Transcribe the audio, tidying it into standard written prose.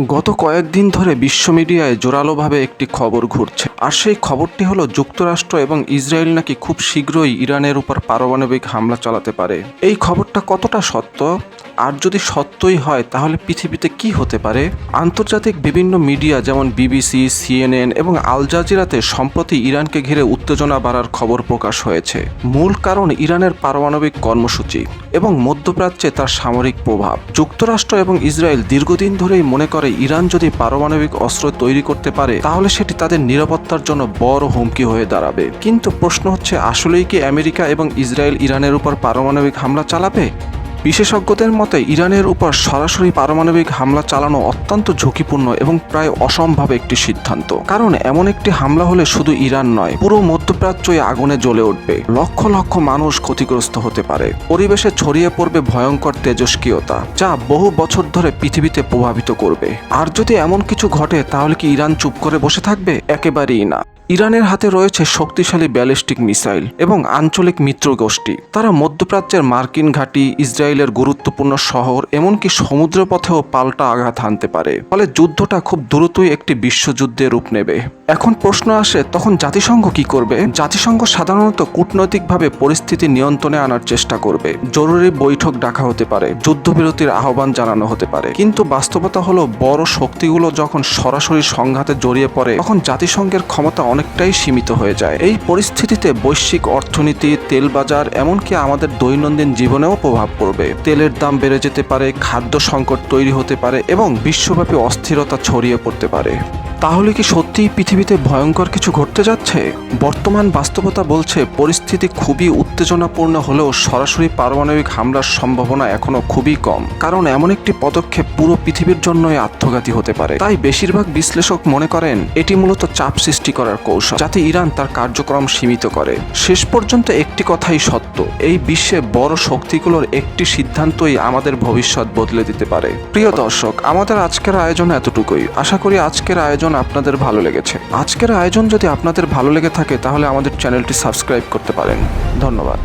গত কয়েকদিন ধরে বিশ্ব মিডিয়ায় জোরালোভাবে একটি খবর ঘুরছে, আর সেই খবরটি হলো যুক্তরাষ্ট্র এবং ইসরায়েল নাকি খুব শীঘ্রই ইরানের উপর পারমাণবিক হামলা চালাতে পারে। এই খবরটা কতটা সত্য, আর যদি সত্যই হয় তাহলে পৃথিবীতে কি হতে পারে? আন্তর্জাতিক বিভিন্ন মিডিয়া যেমন বিবিসি, সিএনএন এবং আল জাজিরাতে সম্প্রতি ইরানকে ঘিরে উত্তেজনা বাড়ার খবর প্রকাশ হয়েছে। মূল কারণ ইরানের পারমাণবিক কর্মসূচি এবং মধ্যপ্রাচ্যে তার সামরিক প্রভাব। যুক্তরাষ্ট্র এবং ইসরায়েল দীর্ঘদিন ধরেই মনে করে ইরান যদি পারমাণবিক অস্ত্র তৈরি করতে পারে তাহলে সেটি তাদের নিরাপত্তার জন্য বড় হুমকি হয়ে দাঁড়াবে। কিন্তু প্রশ্ন হচ্ছে, আসলেই কি আমেরিকা এবং ইসরায়েল ইরানের উপর পারমাণবিক হামলা চালাবে? বিশেষজ্ঞদের মতে ইরানের উপর সরাসরি পারমাণবিক হামলা চালানো অত্যন্ত ঝুঁকিপূর্ণ এবং প্রায় অসম্ভব একটি সিদ্ধান্ত। কারণ এমন একটি হামলা হলে শুধু ইরান নয়, পুরো মধ্যপ্রাচ্যই আগুনে জ্বলে উঠবে, লক্ষ লক্ষ মানুষ ক্ষতিগ্রস্ত হতে পারে, পরিবেশে ছড়িয়ে পড়বে ভয়ঙ্কর তেজস্ক্রিয়তা যা বহু বছর ধরে পৃথিবীতে প্রভাবিত করবে। আর যদি এমন কিছু ঘটে তাহলে কি ইরান চুপ করে বসে থাকবে? একেবারেই না। ইরানের হাতে রয়েছে শক্তিশালী ব্যালিস্টিক মিসাইল এবং আঞ্চলিক মিত্র গোষ্ঠী। তারা মধ্যপ্রাচ্যের মার্কিন ঘাঁটি, ইসরায়েলের গুরুত্বপূর্ণ শহর, এমনকি সমুদ্রপথেও পাল্টা আঘাত হানতে পারে। ফলে যুদ্ধটা খুব দ্রুতই একটি বিশ্বযুদ্ধে রূপ নেবে। এখন প্রশ্ন আসে, তখন জাতিসংঘ কি করবে? জাতিসংঘ সাধারণত কূটনৈতিকভাবে পরিস্থিতি নিয়ন্ত্রণে আনার চেষ্টা করবে। জরুরি বৈঠক ডাকা হতে পারে, যুদ্ধবিরতির আহ্বান জানানো হতে পারে। কিন্তু বাস্তবতা হলো, বড় শক্তিগুলো যখন সরাসরি সংঘাতে জড়িয়ে পড়ে তখন জাতিসংঘের ক্ষমতা অনেকটাই সীমিত হয়ে যায়। এই পরিস্থিতিতে বৈশ্বিক অর্থনীতি, তেল বাজার, এমনকি আমাদের দৈনন্দিন জীবনেও প্রভাব পড়বে। তেলের দাম বেড়ে যেতে পারে, খাদ্য সংকট তৈরি হতে পারে এবং বিশ্বব্যাপী অস্থিরতা ছড়িয়ে পড়তে পারে। তাহলে কি সত্যিই পৃথিবীতে ভয়ঙ্কর কিছু ঘটতে যাচ্ছে? বর্তমান বাস্তবতা বলছে পরিস্থিতি খুবই উত্তেজনাপূর্ণ হলেও সরাসরি পারমাণবিক হামলার সম্ভাবনা এখনো খুবই কম। কারণ এমন একটি পদক্ষেপ পুরো পৃথিবীর জন্যই আত্মঘাতী হতে পারে। তাই বেশিরভাগ বিশ্লেষক মনে করেন এটি মূলত চাপ সৃষ্টি করার কৌশল, যাতে ইরান তার কার্যক্রম সীমিত করে। শেষ পর্যন্ত একটি কথাই সত্য, এই বিশ্বে বড় শক্তিগুলোর একটি সিদ্ধান্তই আমাদের ভবিষ্যৎ বদলে দিতে পারে। প্রিয় দর্শক, আমাদের আজকের আয়োজন এতটুকুই। আশা করি আজকের আয়োজন আপনাদের ভালো লেগেছে। আজকের আয়োজন যদি আপনাদের ভালো লেগে থাকে তাহলে আমাদের চ্যানেলটি সাবস্ক্রাইব করতে পারেন। ধন্যবাদ।